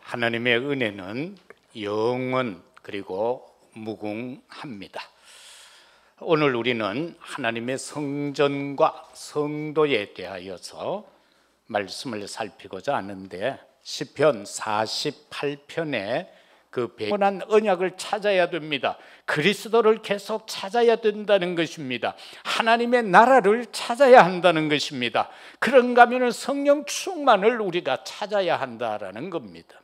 하나님의 은혜는 영원 그리고 무궁합니다. 오늘 우리는 하나님의 성전과 성도에 대하여서 말씀을 살피고자 하는데, 시편 48편에 그 영원한 언약을 찾아야 됩니다. 그리스도를 계속 찾아야 된다는 것입니다. 하나님의 나라를 찾아야 한다는 것입니다. 그런가 하면 성령 충만을 우리가 찾아야 한다라는 겁니다.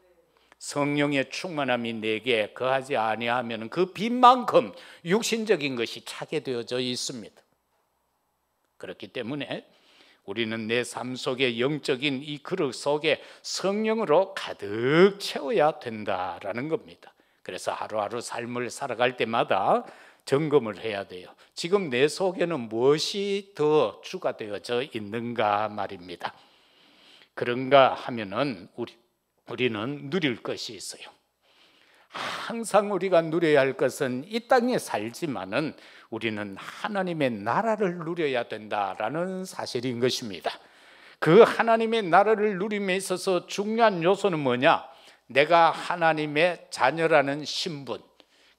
성령의 충만함이 내게 거하지 아니하면 그 빈만큼 육신적인 것이 차게 되어져 있습니다. 그렇기 때문에 우리는 내 삶 속에 영적인 이 그릇 속에 성령으로 가득 채워야 된다라는 겁니다. 그래서 하루하루 삶을 살아갈 때마다 점검을 해야 돼요. 지금 내 속에는 무엇이 더 주가 되어져 있는가 말입니다. 그런가 하면은 우리는 누릴 것이 있어요. 항상 우리가 누려야 할 것은 이 땅에 살지만은 우리는 하나님의 나라를 누려야 된다라는 사실인 것입니다. 그 하나님의 나라를 누림에 있어서 중요한 요소는 뭐냐? 내가 하나님의 자녀라는 신분,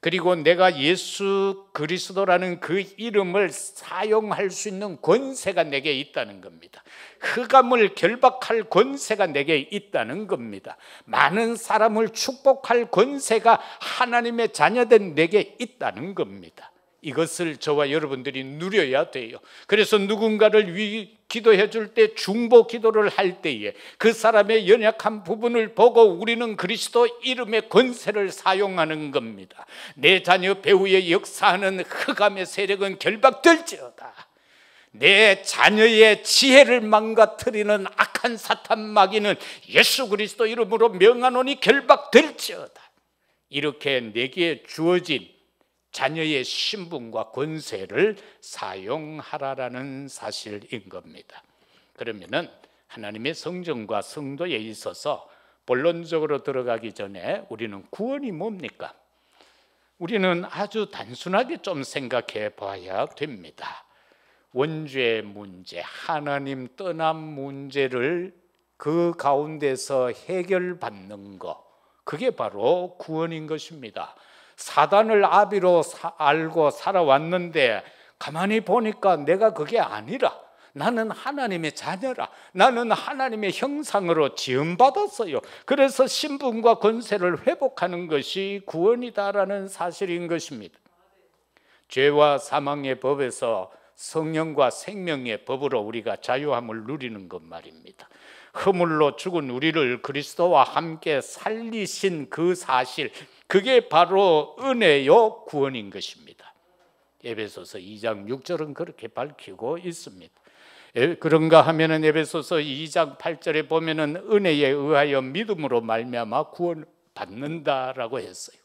그리고 내가 예수 그리스도라는 그 이름을 사용할 수 있는 권세가 내게 있다는 겁니다. 흑암을 결박할 권세가 내게 있다는 겁니다. 많은 사람을 축복할 권세가 하나님의 자녀된 내게 있다는 겁니다. 이것을 저와 여러분들이 누려야 돼요. 그래서 누군가를 기도해 줄 때, 중보 기도를 할 때에 그 사람의 연약한 부분을 보고 우리는 그리스도 이름의 권세를 사용하는 겁니다. 내 자녀 배후에 역사하는 흑암의 세력은 결박될지어다. 내 자녀의 지혜를 망가뜨리는 악한 사탄 마귀는 예수 그리스도 이름으로 명하노니 결박될지어다. 이렇게 내게 주어진 자녀의 신분과 권세를 사용하라라는 사실인 겁니다. 그러면은 하나님의 성전과 성도에 있어서 본론적으로 들어가기 전에 우리는 구원이 뭡니까? 우리는 아주 단순하게 좀 생각해 봐야 됩니다. 원죄 문제, 하나님 떠남 문제를 그 가운데서 해결받는 것, 그게 바로 구원인 것입니다. 사단을 아비로 알고 살아왔는데 가만히 보니까 내가 그게 아니라 나는 하나님의 자녀라, 나는 하나님의 형상으로 지음받았어요. 그래서 신분과 권세를 회복하는 것이 구원이다라는 사실인 것입니다. 죄와 사망의 법에서 성령과 생명의 법으로 우리가 자유함을 누리는 것 말입니다. 허물로 죽은 우리를 그리스도와 함께 살리신 그 사실, 그게 바로 은혜요 구원인 것입니다. 에베소서 2장 6절은 그렇게 밝히고 있습니다. 그런가 하면은 에베소서 2장 8절에 보면은 은혜에 의하여 믿음으로 말미암아 구원 받는다라고 했어요.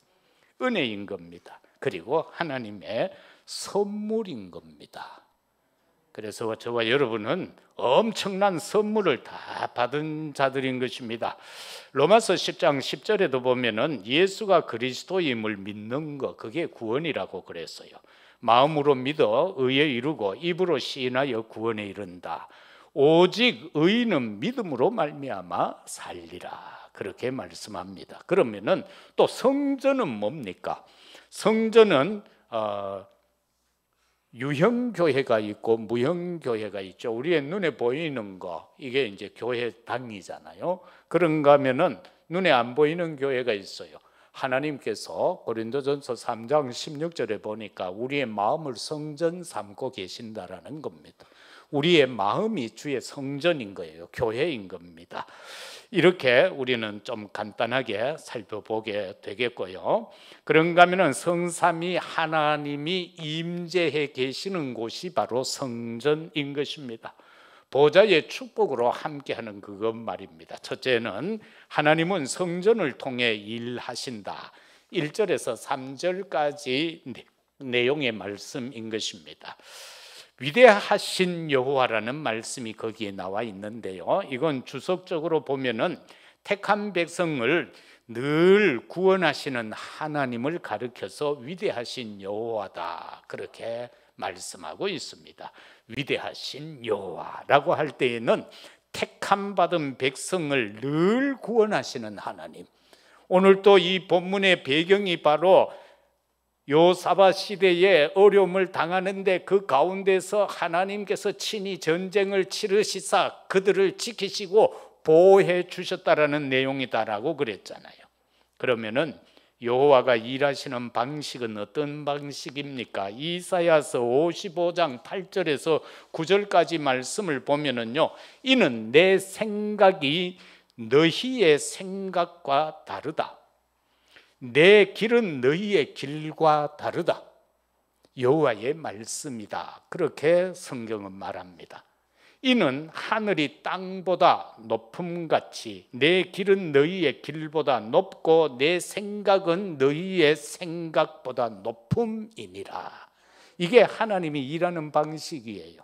은혜인 겁니다. 그리고 하나님의 선물인 겁니다. 그래서 저와 여러분은 엄청난 선물을 다 받은 자들인 것입니다. 로마서 10장 10절에도 보면은 예수가 그리스도임을 믿는 것, 그게 구원이라고 그랬어요. 마음으로 믿어 의에 이르고 입으로 시인하여 구원에 이른다. 오직 의인은 믿음으로 말미암아 살리라, 그렇게 말씀합니다. 그러면은 또 성전은 뭡니까? 성전은 유형교회가 있고 무형교회가 있죠. 우리의 눈에 보이는 거, 이게 이제 교회당이잖아요. 그런가 하면은 눈에 안 보이는 교회가 있어요. 하나님께서 고린도전서 3장 16절에 보니까 우리의 마음을 성전 삼고 계신다라는 겁니다. 우리의 마음이 주의 성전인 거예요. 교회인 겁니다. 이렇게 우리는 좀 간단하게 살펴보게 되겠고요. 그런가 하면 성삼위 하나님이 임재해 계시는 곳이 바로 성전인 것입니다. 보좌의 축복으로 함께하는 그것 말입니다. 첫째는 하나님은 성전을 통해 일하신다. 1절에서 3절까지 내용의 말씀인 것입니다. 위대하신 여호와라는 말씀이 거기에 나와 있는데요, 이건 주석적으로 보면은 택한 백성을 늘 구원하시는 하나님을 가리켜서 위대하신 여호와다, 그렇게 말씀하고 있습니다. 위대하신 여호와라고 할 때에는 택함 받은 백성을 늘 구원하시는 하나님, 오늘 또 이 본문의 배경이 바로 요사밧 시대에 어려움을 당하는데 그 가운데서 하나님께서 친히 전쟁을 치르시사 그들을 지키시고 보호해 주셨다라는 내용이다라고 그랬잖아요. 그러면은 여호와가 일하시는 방식은 어떤 방식입니까? 이사야서 55장 8절에서 9절까지 말씀을 보면은요, 이는 내 생각이 너희의 생각과 다르다. 내 길은 너희의 길과 다르다. 여호와의 말씀이다. 그렇게 성경은 말합니다. 이는 하늘이 땅보다 높음같이 내 길은 너희의 길보다 높고 내 생각은 너희의 생각보다 높음이니라. 이게 하나님이 일하는 방식이에요.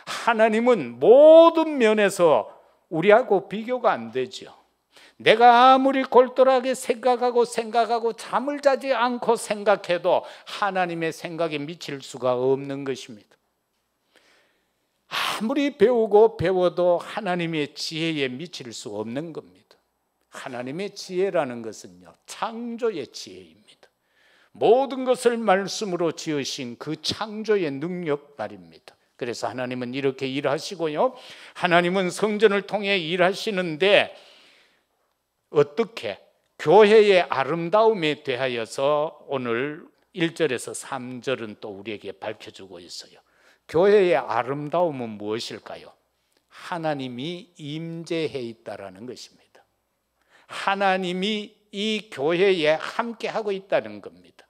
하나님은 모든 면에서 우리하고 비교가 안 되죠. 내가 아무리 골똘하게 생각하고 잠을 자지 않고 생각해도 하나님의 생각에 미칠 수가 없는 것입니다. 아무리 배워도 하나님의 지혜에 미칠 수 없는 겁니다. 하나님의 지혜라는 것은요, 창조의 지혜입니다. 모든 것을 말씀으로 지으신 그 창조의 능력 말입니다. 그래서 하나님은 이렇게 일하시고요, 하나님은 성전을 통해 일하시는데 어떻게? 교회의 아름다움에 대하여서 오늘 1절에서 3절은 또 우리에게 밝혀주고 있어요. 교회의 아름다움은 무엇일까요? 하나님이 임재해 있다라는 것입니다. 하나님이 이 교회에 함께하고 있다는 겁니다.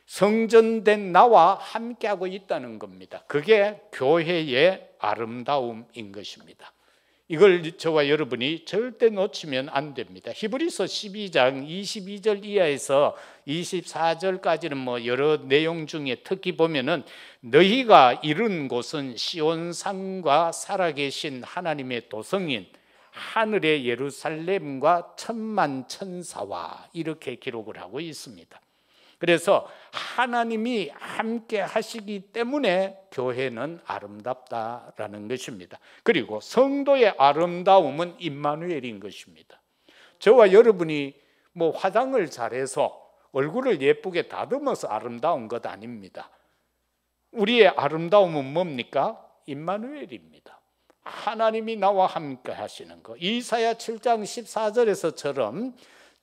성전된 나와 함께하고 있다는 겁니다. 그게 교회의 아름다움인 것입니다. 이걸 저와 여러분이 절대 놓치면 안 됩니다. 히브리서 12장 22절 이하에서 24절까지는 뭐 여러 내용 중에 특히 보면은 너희가 이른 곳은 시온산과 살아계신 하나님의 도성인 하늘의 예루살렘과 천만 천사와 이렇게 기록을 하고 있습니다. 그래서 하나님이 함께 하시기 때문에 교회는 아름답다라는 것입니다. 그리고 성도의 아름다움은 임마누엘인 것입니다. 저와 여러분이 뭐 화장을 잘해서 얼굴을 예쁘게 다듬어서 아름다운 것 아닙니다. 우리의 아름다움은 뭡니까? 임마누엘입니다. 하나님이 나와 함께 하시는 것. 이사야 7장 14절에서처럼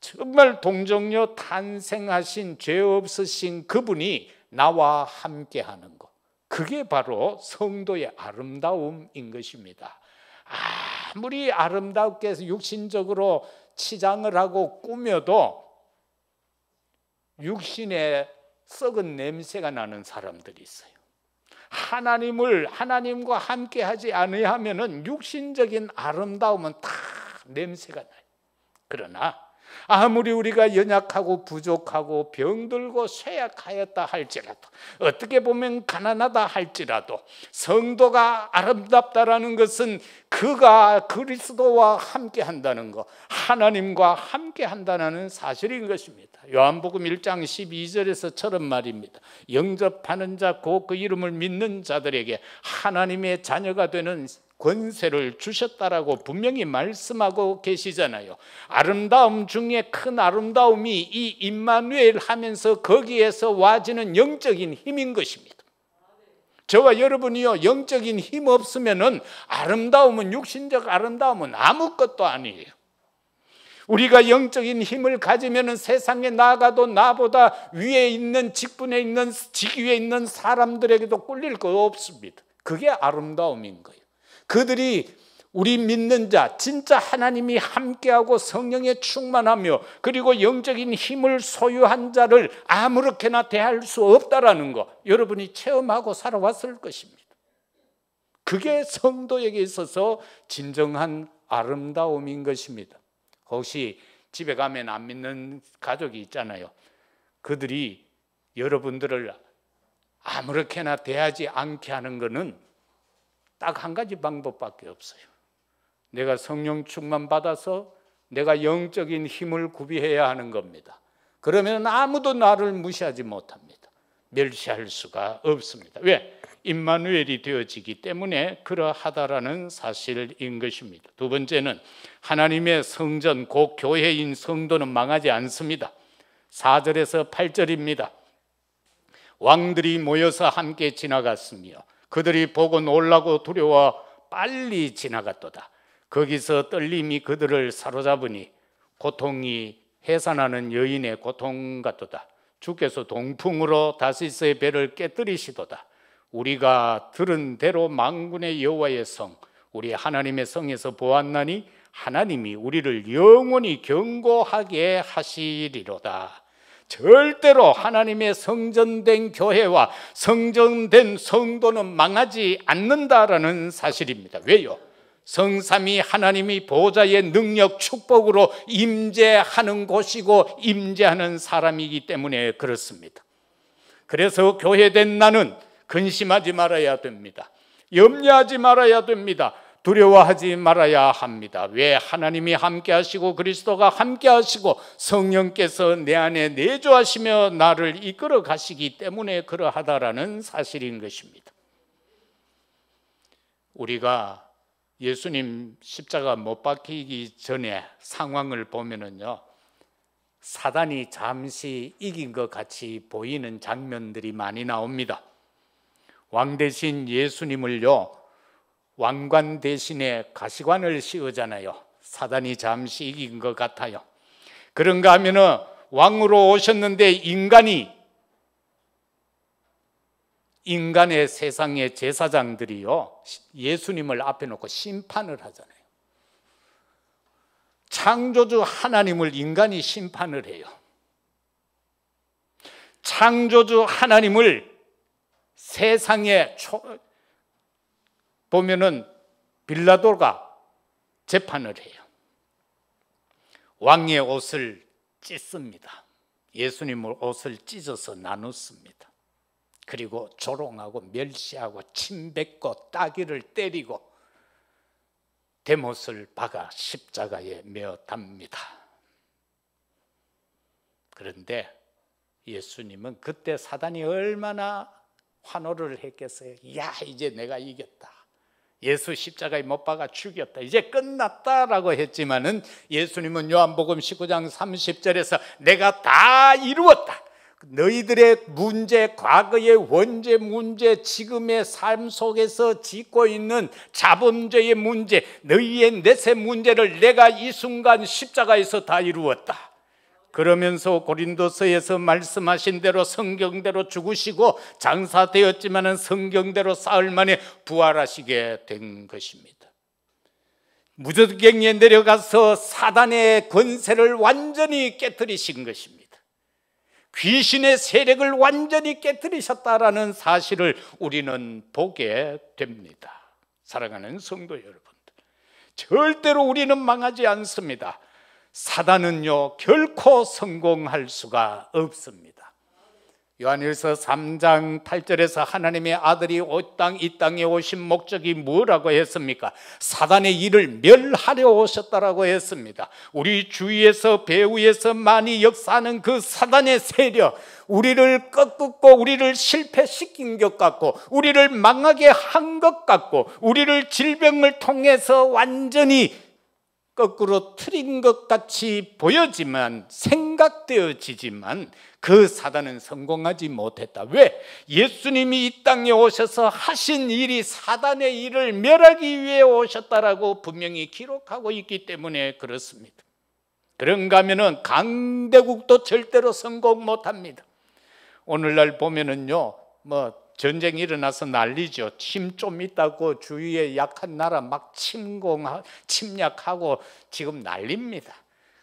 정말 동정녀 탄생하신 죄 없으신 그분이 나와 함께하는 것, 그게 바로 성도의 아름다움인 것입니다. 아무리 아름답게 해서 육신적으로 치장을 하고 꾸며도 육신에 썩은 냄새가 나는 사람들이 있어요. 하나님과 함께하지 않으면은 육신적인 아름다움은 다 냄새가 나요. 그러나 아무리 우리가 연약하고 부족하고 병들고 쇠약하였다 할지라도, 어떻게 보면 가난하다 할지라도 성도가 아름답다라는 것은 그가 그리스도와 함께 한다는 것, 하나님과 함께 한다는 사실인 것입니다. 요한복음 1장 12절에서처럼 말입니다. 영접하는 자 곧 그 이름을 믿는 자들에게 하나님의 자녀가 되는 권세를 주셨다라고 분명히 말씀하고 계시잖아요. 아름다움 중에 큰 아름다움이 이 임마누엘 하면서 거기에서 와지는 영적인 힘인 것입니다. 저와 여러분이요, 영적인 힘 없으면은 아름다움은, 육신적 아름다움은 아무것도 아니에요. 우리가 영적인 힘을 가지면은 세상에 나가도 나보다 위에 있는 직분에 있는 직위에 있는 사람들에게도 꿀릴 거 없습니다. 그게 아름다움인 거예요. 그들이 우리 믿는 자, 진짜 하나님이 함께하고 성령에 충만하며 그리고 영적인 힘을 소유한 자를 아무렇게나 대할 수 없다라는 거 여러분이 체험하고 살아왔을 것입니다. 그게 성도에게 있어서 진정한 아름다움인 것입니다. 혹시 집에 가면 안 믿는 가족이 있잖아요. 그들이 여러분들을 아무렇게나 대하지 않게 하는 것은 딱 한 가지 방법밖에 없어요. 내가 성령 충만 받아서 내가 영적인 힘을 구비해야 하는 겁니다. 그러면 아무도 나를 무시하지 못합니다. 멸시할 수가 없습니다. 왜? 임마누엘이 되어지기 때문에 그러하다라는 사실인 것입니다. 두 번째는 하나님의 성전, 곧 교회인 성도는 망하지 않습니다. 4절에서 8절입니다. 왕들이 모여서 함께 지나갔으며 그들이 보고 놀라고 두려워 빨리 지나갔도다. 거기서 떨림이 그들을 사로잡으니 고통이 해산하는 여인의 고통 같도다. 주께서 동풍으로 다시스의 배를 깨뜨리시도다. 우리가 들은 대로 만군의 여호와의 성, 우리 하나님의 성에서 보았나니 하나님이 우리를 영원히 견고하게 하시리로다. 절대로 하나님의 성전된 교회와 성전된 성도는 망하지 않는다라는 사실입니다. 왜요? 성삼위 하나님이 보좌의 능력, 축복으로 임재하는 곳이고 임재하는 사람이기 때문에 그렇습니다. 그래서 교회된 나는 근심하지 말아야 됩니다. 염려하지 말아야 됩니다. 두려워하지 말아야 합니다. 왜? 하나님이 함께 하시고 그리스도가 함께 하시고 성령께서 내 안에 내주하시며 나를 이끌어 가시기 때문에 그러하다라는 사실인 것입니다. 우리가 예수님 십자가 못 박히기 전에 상황을 보면은요, 사단이 잠시 이긴 것 같이 보이는 장면들이 많이 나옵니다. 왕 대신 예수님을요, 왕관 대신에 가시관을 씌우잖아요. 사단이 잠시 이긴 것 같아요. 그런가 하면은 왕으로 오셨는데 인간의 세상의 제사장들이요, 예수님을 앞에 놓고 심판을 하잖아요. 창조주 하나님을 인간이 심판을 해요. 창조주 하나님을 세상에 보면은 빌라도가 재판을 해요. 왕의 옷을 찢습니다. 예수님을 옷을 찢어서 나눴습니다. 그리고 조롱하고 멸시하고 침뱉고 따귀를 때리고 대못을 박아 십자가에 메어 답니다. 그런데 예수님은 그때 사단이 얼마나 환호를 했겠어요. 야, 이제 내가 이겼다. 예수 십자가에 못 박아 죽였다. 이제 끝났다라고 했지만은 예수님은 요한복음 19장 30절에서 내가 다 이루었다. 너희들의 문제, 과거의 원죄 문제, 지금의 삶 속에서 짓고 있는 자범죄의 문제, 너희의 내세 문제를 내가 이 순간 십자가에서 다 이루었다. 그러면서 고린도서에서 말씀하신 대로 성경대로 죽으시고 장사되었지만은 성경대로 사흘 만에 부활하시게 된 것입니다. 무저갱에 내려가서 사단의 권세를 완전히 깨뜨리신 것입니다. 귀신의 세력을 완전히 깨뜨리셨다라는 사실을 우리는 보게 됩니다. 사랑하는 성도 여러분들, 절대로 우리는 망하지 않습니다. 사단은요, 결코 성공할 수가 없습니다. 요한일서 3장 8절에서 하나님의 아들이 이 땅에 오신 목적이 뭐라고 했습니까? 사단의 일을 멸하려 오셨다라고 했습니다. 우리 주위에서 배후에서 많이 역사하는 그 사단의 세력, 우리를 꺾고 우리를 실패시킨 것 같고 우리를 망하게 한 것 같고 우리를 질병을 통해서 완전히 거꾸로 틀린 것 같이 보여지만 생각되어지지만 그 사단은 성공하지 못했다. 왜? 예수님이 이 땅에 오셔서 하신 일이 사단의 일을 멸하기 위해 오셨다라고 분명히 기록하고 있기 때문에 그렇습니다. 그런가 하면은 강대국도 절대로 성공 못합니다. 오늘날 보면은요, 전쟁이 일어나서 난리죠. 힘 좀 있다고 주위에 약한 나라 막 침략하고 지금 난립니다.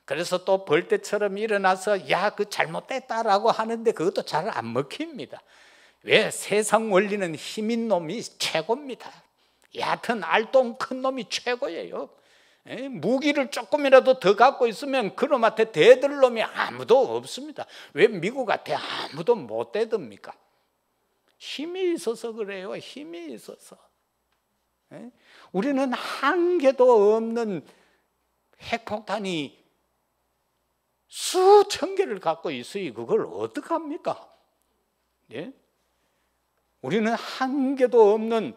그래서 또 벌떼처럼 일어나서 야, 그 잘못됐다라고 하는데 그것도 잘 안 먹힙니다. 왜? 세상 원리는 힘인 놈이 최고입니다. 얕은 알똥 큰 놈이 최고예요. 무기를 조금이라도 더 갖고 있으면 그놈한테 대들 놈이 아무도 없습니다. 왜 미국한테 아무도 못 대듭니까? 힘이 있어서 그래요. 힘이 있어서. 우리는 한 개도 없는 핵폭탄이 수천 개를 갖고 있으니 그걸 어떡합니까? 예? 우리는 한 개도 없는,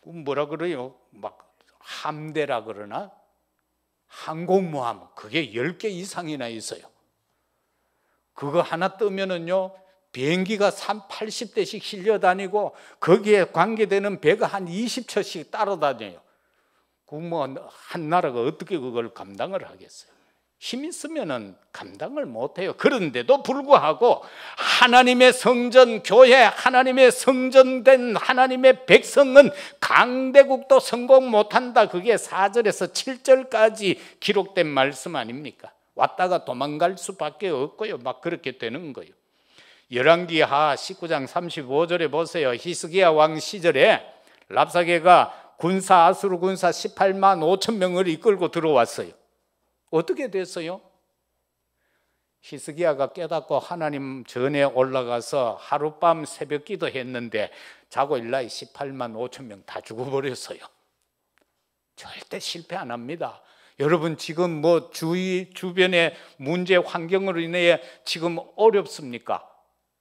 뭐라 그래요? 막 함대라 그러나? 항공모함, 그게 10개 이상이나 있어요. 그거 하나 뜨면은요, 비행기가 80대씩 실려 다니고 거기에 관계되는 배가 한 20척씩 따라다녀요. 한 나라가 어떻게 그걸 감당을 하겠어요? 힘 있으면은 감당을 못해요. 그런데도 불구하고 하나님의 성전 교회, 하나님의 성전된 하나님의 백성은 강대국도 성공 못한다. 그게 4절에서 7절까지 기록된 말씀 아닙니까? 왔다가 도망갈 수밖에 없고요. 막 그렇게 되는 거예요. 열왕기하 19장 35절에 보세요. 히스기야 왕 시절에 랍사게가 아수르 군사 18만 5천 명을 이끌고 들어왔어요. 어떻게 됐어요? 히스기야가 깨닫고 하나님 전에 올라가서 하룻밤 새벽 기도했는데 자고 일어나 18만 5천 명 다 죽어버렸어요. 절대 실패 안 합니다. 여러분 지금 주변의 문제 환경으로 인해 지금 어렵습니까?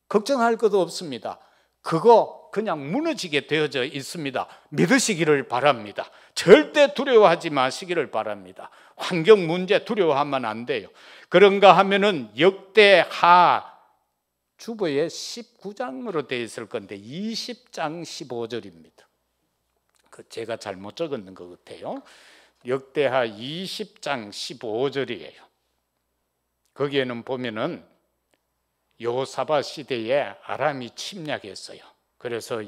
걱정할 것도 없습니다. 그거 그냥 무너지게 되어져 있습니다. 믿으시기를 바랍니다. 절대 두려워하지 마시기를 바랍니다. 환경 문제 두려워하면 안 돼요. 그런가 하면은 역대하 주보에 19장으로 되어 있을 건데 20장 15절입니다. 제가 잘못 적었는 것 같아요. 역대하 20장 15절이에요. 거기에는 보면은 여호사밧 시대에 아람이 침략했어요. 그래서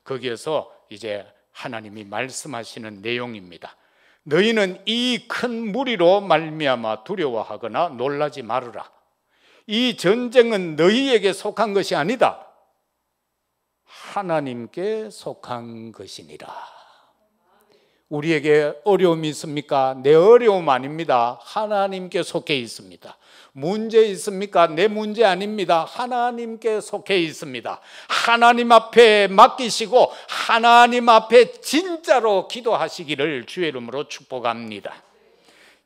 거기에서 이제 하나님이 말씀하시는 내용입니다. 너희는 이 큰 무리로 말미암아 두려워하거나 놀라지 말으라. 이 전쟁은 너희에게 속한 것이 아니다. 하나님께 속한 것이니라. 우리에게 어려움이 있습니까? 내 어려움 아닙니다. 하나님께 속해 있습니다. 문제 있습니까? 내 문제 아닙니다. 하나님께 속해 있습니다. 하나님 앞에 맡기시고 하나님 앞에 진짜로 기도하시기를 주의 이름으로 축복합니다.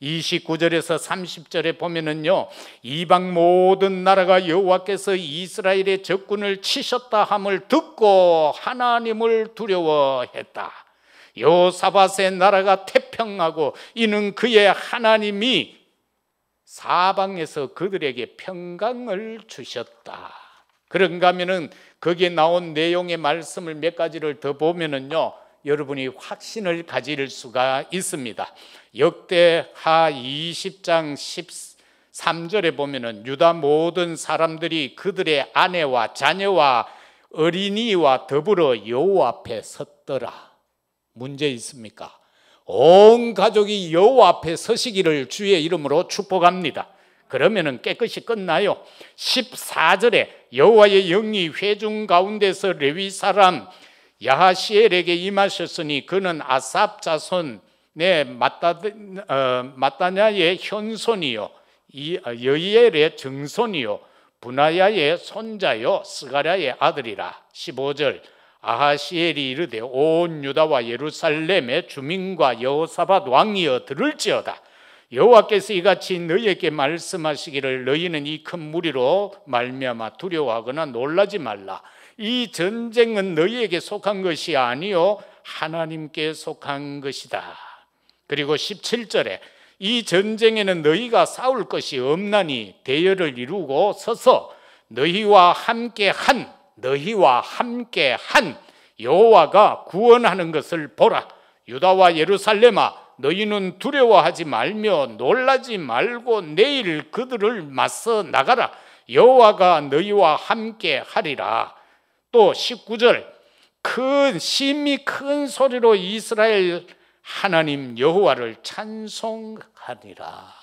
29절에서 30절에 보면은요, 이방 모든 나라가 여호와께서 이스라엘의 적군을 치셨다 함을 듣고 하나님을 두려워했다. 여호사밧의 나라가 태평하고 이는 그의 하나님이 사방에서 그들에게 평강을 주셨다. 그런가 하면은 거기에 나온 내용의 말씀을 몇 가지를 더 보면은요, 여러분이 확신을 가질 수가 있습니다. 역대하 20장 13절에 보면은 유다 모든 사람들이 그들의 아내와 자녀와 어린이와 더불어 여호와 앞에 섰더라. 문제 있습니까? 온 가족이 여호와 앞에 서시기를 주의 이름으로 축복합니다. 그러면은 깨끗이 끝나요. 14절에 여호와의 영이 회중 가운데서 레위 사람 야하시엘에게 임하셨으니 그는 아삽 자손의 마따냐의 현손이요 여이엘의 증손이요 분하야의 손자요 스가랴의 아들이라. 15절 아하시엘이 이르되 온 유다와 예루살렘의 주민과 여호사밧 왕이여 들을지어다. 여호와께서 이같이 너희에게 말씀하시기를 너희는 이 큰 무리로 말미암아 두려워하거나 놀라지 말라. 이 전쟁은 너희에게 속한 것이 아니요 하나님께 속한 것이다. 그리고 17절에 이 전쟁에는 너희가 싸울 것이 없나니 대열을 이루고 서서 너희와 함께 한 여호와가 구원하는 것을 보라. 유다와 예루살렘아 너희는 두려워하지 말며 놀라지 말고 내일 그들을 맞서 나가라. 여호와가 너희와 함께 하리라. 또 19절 심히 큰 소리로 이스라엘 하나님 여호와를 찬송하리라.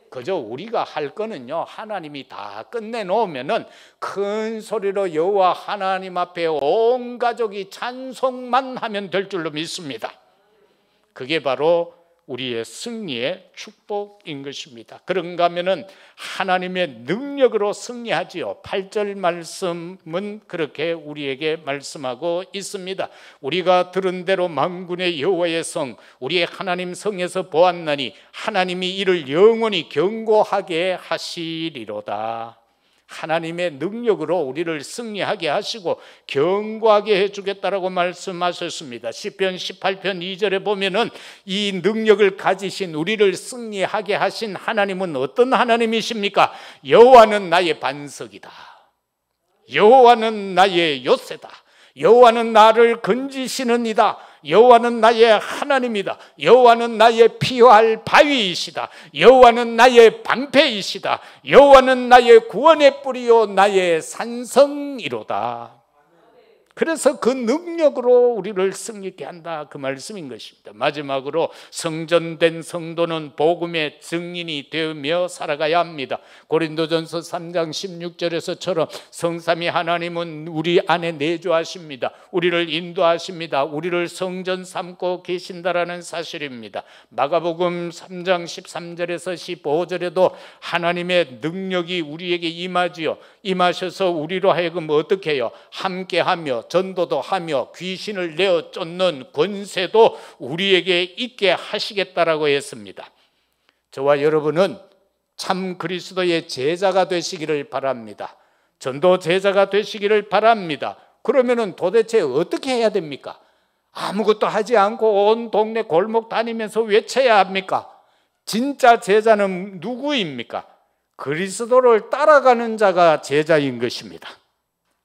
그저 우리가 할 거는요, 하나님이 다 끝내놓으면은 큰 소리로 여호와 하나님 앞에 온 가족이 찬송만 하면 될 줄로 믿습니다. 그게 바로 우리의 승리의 축복인 것입니다. 그런가 하면은 하나님의 능력으로 승리하지요. 8절 말씀은 그렇게 우리에게 말씀하고 있습니다. 우리가 들은 대로 만군의 여호와의 성 우리의 하나님 성에서 보았나니 하나님이 이를 영원히 견고하게 하시리로다. 하나님의 능력으로 우리를 승리하게 하시고 견고하게 해주겠다라고 말씀하셨습니다. 시편 18편 2절에 보면은 이 능력을 가지신 우리를 승리하게 하신 하나님은 어떤 하나님이십니까? 여호와는 나의 반석이다. 여호와는 나의 요새다. 여호와는 나를 건지시는 이다. 여호와는 나의 하나님이다. 여호와는 나의 피할 바위이시다. 여호와는 나의 방패이시다. 여호와는 나의 구원의 뿌리요 나의 산성이로다. 그래서 그 능력으로 우리를 승리케 한다, 그 말씀인 것입니다. 마지막으로 성전된 성도는 복음의 증인이 되며 살아가야 합니다. 고린도전서 3장 16절에서처럼 성삼위 하나님은 우리 안에 내주하십니다. 우리를 인도하십니다. 우리를 성전 삼고 계신다라는 사실입니다. 마가복음 3장 13절에서 15절에도 하나님의 능력이 우리에게 임하지요. 임하셔서 우리로 하여금 어떻게 해요? 함께하며 전도도 하며 귀신을 내어 쫓는 권세도 우리에게 있게 하시겠다라고 했습니다. 저와 여러분은 참 그리스도의 제자가 되시기를 바랍니다. 전도 제자가 되시기를 바랍니다. 그러면은 도대체 어떻게 해야 됩니까? 아무것도 하지 않고 온 동네 골목 다니면서 외쳐야 합니까? 진짜 제자는 누구입니까? 그리스도를 따라가는 자가 제자인 것입니다.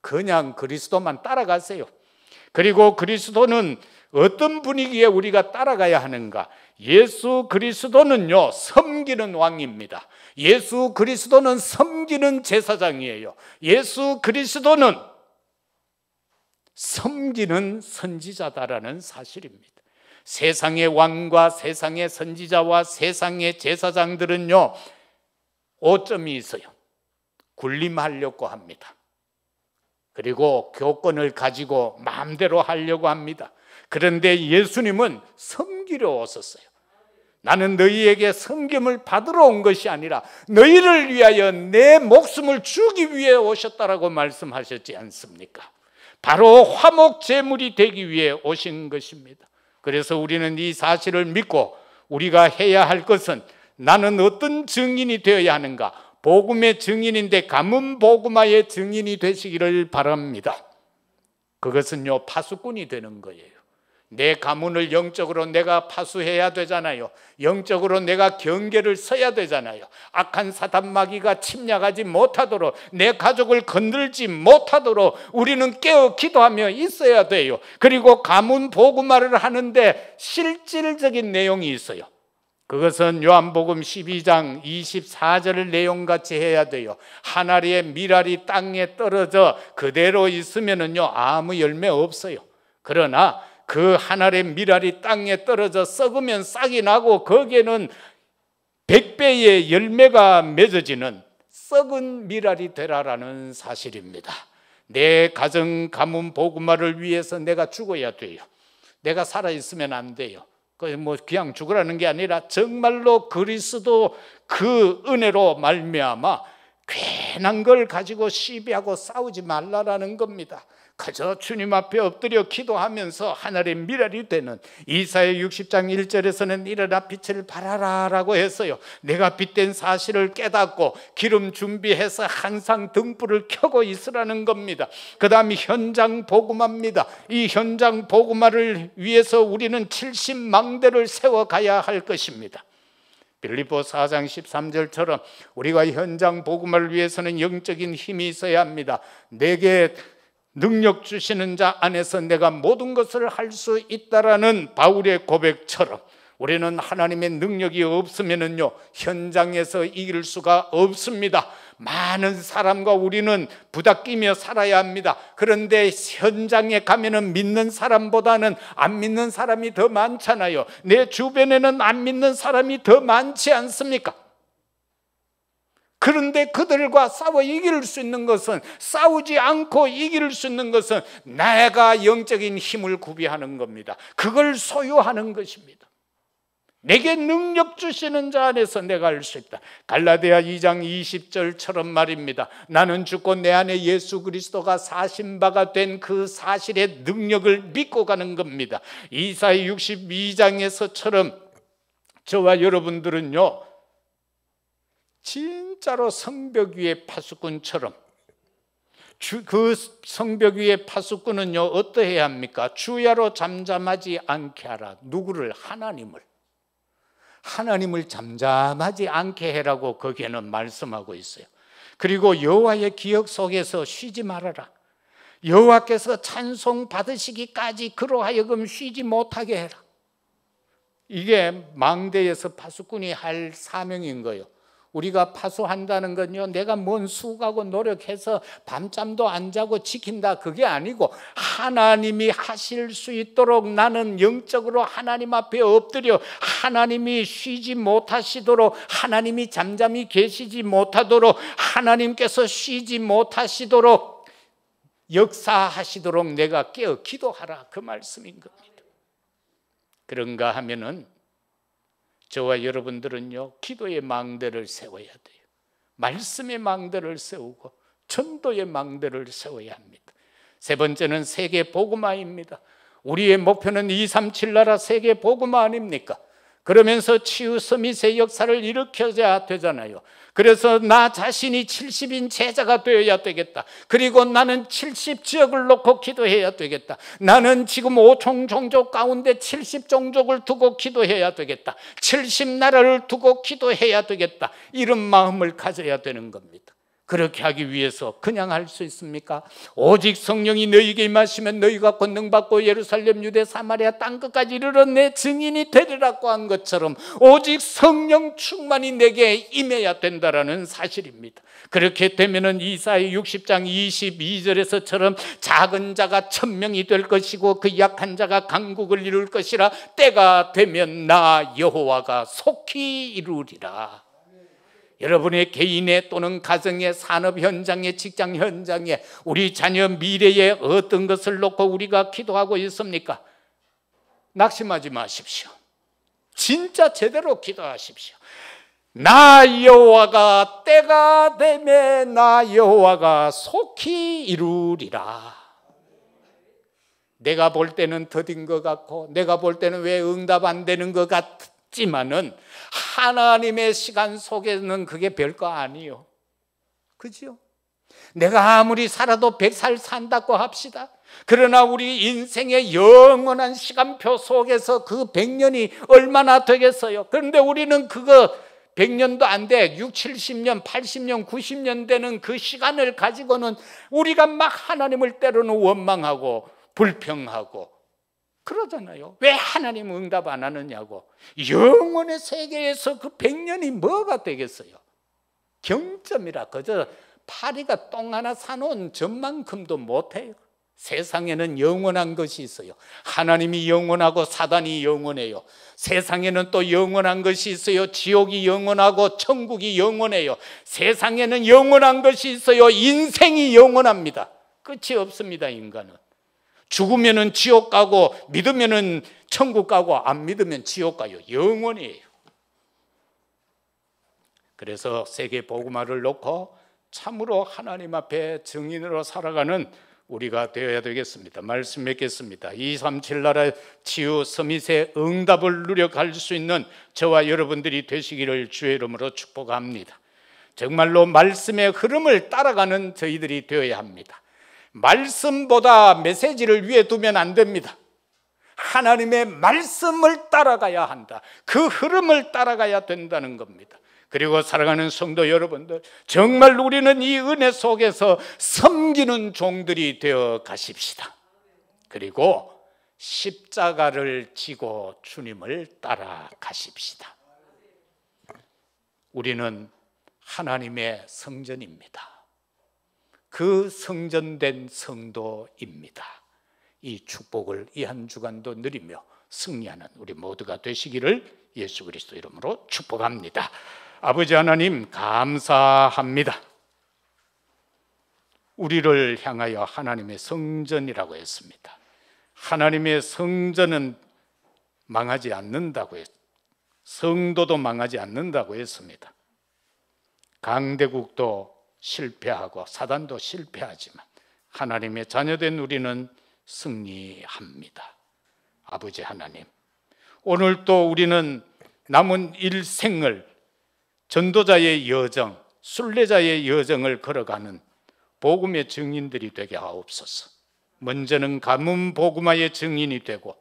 그냥 그리스도만 따라가세요. 그리고 그리스도는 어떤 분위기에 우리가 따라가야 하는가? 예수 그리스도는요, 섬기는 왕입니다. 예수 그리스도는 섬기는 제사장이에요. 예수 그리스도는 섬기는 선지자다라는 사실입니다. 세상의 왕과 세상의 선지자와 세상의 제사장들은요, 오점이 있어요. 군림하려고 합니다. 그리고 교권을 가지고 마음대로 하려고 합니다. 그런데 예수님은 섬기러 오셨어요. 나는 너희에게 섬김을 받으러 온 것이 아니라 너희를 위하여 내 목숨을 주기 위해 오셨다라고 말씀하셨지 않습니까? 바로 화목 제물이 되기 위해 오신 것입니다. 그래서 우리는 이 사실을 믿고 우리가 해야 할 것은 나는 어떤 증인이 되어야 하는가? 복음의 증인인데 가문 복음화의 증인이 되시기를 바랍니다. 그것은요, 파수꾼이 되는 거예요. 내 가문을 영적으로 내가 파수해야 되잖아요. 영적으로 내가 경계를 서야 되잖아요. 악한 사단 마귀가 침략하지 못하도록, 내 가족을 건들지 못하도록 우리는 깨어 기도하며 있어야 돼요. 그리고 가문 복음화를 하는데 실질적인 내용이 있어요. 그것은 요한복음 12장 24절 내용같이 해야 돼요. 한 알의 밀알이 땅에 떨어져 그대로 있으면은요, 아무 열매 없어요. 그러나 그 한 알의 밀알이 땅에 떨어져 썩으면 싹이 나고 거기에는 100배의 열매가 맺어지는 썩은 밀알이 되라라는 사실입니다. 내 가정 가문 복음화를 위해서 내가 죽어야 돼요. 내가 살아있으면 안 돼요. 그냥 죽으라는 게 아니라 정말로 그리스도 그 은혜로 말미암아 괜한 걸 가지고 시비하고 싸우지 말라라는 겁니다. 그저 주님 앞에 엎드려 기도하면서 하늘의 밀알이 되는, 이사야 60장 1절에서는 일어나 빛을 발하라 라고 했어요. 내가 빛된 사실을 깨닫고 기름 준비해서 항상 등불을 켜고 있으라는 겁니다. 그 다음에 현장 복음화입니다. 이 현장 복음화를 위해서 우리는 70망대를 세워가야 할 것입니다. 빌립보 4장 13절처럼 우리가 현장 복음화를 위해서는 영적인 힘이 있어야 합니다. 내게 능력 주시는 자 안에서 내가 모든 것을 할 수 있다라는 바울의 고백처럼 우리는 하나님의 능력이 없으면은요, 현장에서 이길 수가 없습니다. 많은 사람과 우리는 부닥끼며 살아야 합니다. 그런데 현장에 가면은 믿는 사람보다는 안 믿는 사람이 더 많잖아요. 내 주변에는 안 믿는 사람이 더 많지 않습니까? 그런데 그들과 싸워 이길 수 있는 것은, 싸우지 않고 이길 수 있는 것은 내가 영적인 힘을 구비하는 겁니다. 그걸 소유하는 것입니다. 내게 능력 주시는 자 안에서 내가 할 수 있다. 갈라디아 2장 20절처럼 말입니다. 나는 죽고 내 안에 예수 그리스도가 사신 바가 된 그 사실의 능력을 믿고 가는 겁니다. 이사야 62장에서처럼 저와 여러분들은요, 진짜로 성벽 위의 파수꾼처럼, 그 성벽 위의 파수꾼은요 어떠해야 합니까? 주야로 잠잠하지 않게 하라. 누구를? 하나님을 잠잠하지 않게 해라고 거기에는 말씀하고 있어요. 그리고 여호와의 기억 속에서 쉬지 말아라. 여호와께서 찬송 받으시기까지 그로 하여금 쉬지 못하게 해라. 이게 망대에서 파수꾼이 할 사명인 거예요. 우리가 파수한다는 건요, 내가 뭔 수고하고 노력해서 밤잠도 안 자고 지킨다, 그게 아니고 하나님이 하실 수 있도록 나는 영적으로 하나님 앞에 엎드려 하나님이 쉬지 못하시도록, 하나님이 잠잠히 계시지 못하도록, 하나님께서 쉬지 못하시도록 역사하시도록 내가 깨어 기도하라, 그 말씀인 겁니다. 그런가 하면은 저와 여러분들은요 기도의 망대를 세워야 돼요. 말씀의 망대를 세우고 전도의 망대를 세워야 합니다. 세 번째는 세계 복음화입니다. 우리의 목표는 237 나라 세계 복음화 아닙니까? 그러면서 치유 서밋의 역사를 일으켜야 되잖아요. 그래서 나 자신이 70인 제자가 되어야 되겠다. 그리고 나는 70지역을 놓고 기도해야 되겠다. 나는 지금 5총 종족 가운데 70종족을 두고 기도해야 되겠다. 70나라를 두고 기도해야 되겠다. 이런 마음을 가져야 되는 겁니다. 그렇게 하기 위해서 그냥 할 수 있습니까? 오직 성령이 너희에게 임하시면 너희가 권능받고 예루살렘, 유대, 사마리아 땅끝까지 이르러 내 증인이 되리라고 한 것처럼 오직 성령 충만이 내게 임해야 된다라는 사실입니다. 그렇게 되면은 이사야 60장 22절에서처럼 작은 자가 1000명이 될 것이고 그 약한 자가 강국을 이룰 것이라. 때가 되면 나 여호와가 속히 이루리라. 여러분의 개인의 또는 가정의 산업 현장의 직장 현장에 우리 자녀 미래에 어떤 것을 놓고 우리가 기도하고 있습니까? 낙심하지 마십시오. 진짜 제대로 기도하십시오. 나 여호와가 때가 되면 나 여호와가 속히 이루리라. 내가 볼 때는 더딘 것 같고 내가 볼 때는 왜 응답 안 되는 것 같지만은 하나님의 시간 속에는 그게 별거 아니에요. 그죠? 내가 아무리 살아도 100살 산다고 합시다. 그러나 우리 인생의 영원한 시간표 속에서 그 100년이 얼마나 되겠어요? 그런데 우리는 그거 100년도 안 돼. 60, 70년, 80년, 90년 되는 그 시간을 가지고는 우리가 막 하나님을 때로는 원망하고 불평하고 그러잖아요. 왜 하나님 응답 안 하느냐고. 영원의 세계에서 그 100년이 뭐가 되겠어요? 경점이라 그저 파리가 똥 하나 사놓은 점만큼도 못해요. 세상에는 영원한 것이 있어요. 하나님이 영원하고 사단이 영원해요. 세상에는 또 영원한 것이 있어요. 지옥이 영원하고 천국이 영원해요. 세상에는 영원한 것이 있어요. 인생이 영원합니다. 끝이 없습니다. 인간은 죽으면은 지옥 가고 믿으면은 천국 가고 안 믿으면 지옥 가요. 영원이에요. 그래서 세계 복음화를 놓고 참으로 하나님 앞에 증인으로 살아가는 우리가 되어야 되겠습니다. 말씀 맺겠습니다. 237 나라 치유 서밋의 응답을 누려갈 수 있는 저와 여러분들이 되시기를 주의 이름으로 축복합니다. 정말로 말씀의 흐름을 따라가는 저희들이 되어야 합니다. 말씀보다 메시지를 위에 두면 안 됩니다. 하나님의 말씀을 따라가야 한다. 그 흐름을 따라가야 된다는 겁니다. 그리고 사랑하는 성도 여러분들, 정말 우리는 이 은혜 속에서 섬기는 종들이 되어 가십시다. 그리고 십자가를 지고 주님을 따라가십시다. 우리는 하나님의 성전입니다. 그 성전된 성도입니다. 이 축복을 이 한 주간도 누리며 승리하는 우리 모두가 되시기를 예수 그리스도 이름으로 축복합니다. 아버지 하나님 감사합니다. 우리를 향하여 하나님의 성전이라고 했습니다. 하나님의 성전은 망하지 않는다고 했습니다. 성도도 망하지 않는다고 했습니다. 강대국도 실패하고 사단도 실패하지만 하나님의 자녀된 우리는 승리합니다. 아버지 하나님, 오늘 또 우리는 남은 일생을 전도자의 여정, 순례자의 여정을 걸어가는 복음의 증인들이 되게 하옵소서. 먼저는 가문 복음화의 증인이 되고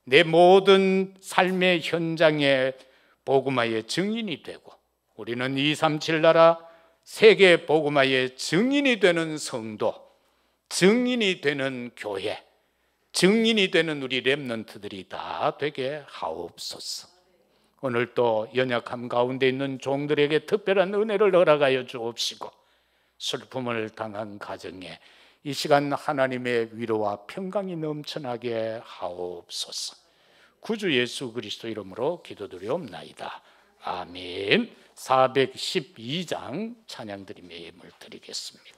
내 모든 삶의 현장에 복음화의 증인이 되고 우리는 237 나라 세계 복음화의 증인이 되는 성도, 증인이 되는 교회, 증인이 되는 우리 렘넌트들이 다 되게 하옵소서. 오늘 또 연약함 가운데 있는 종들에게 특별한 은혜를 허락하여 주옵시고 슬픔을 당한 가정에 이 시간 하나님의 위로와 평강이 넘쳐나게 하옵소서. 구주 예수 그리스도 이름으로 기도드리옵나이다. 아멘. 412장 찬양드리며 예물 드리겠습니다.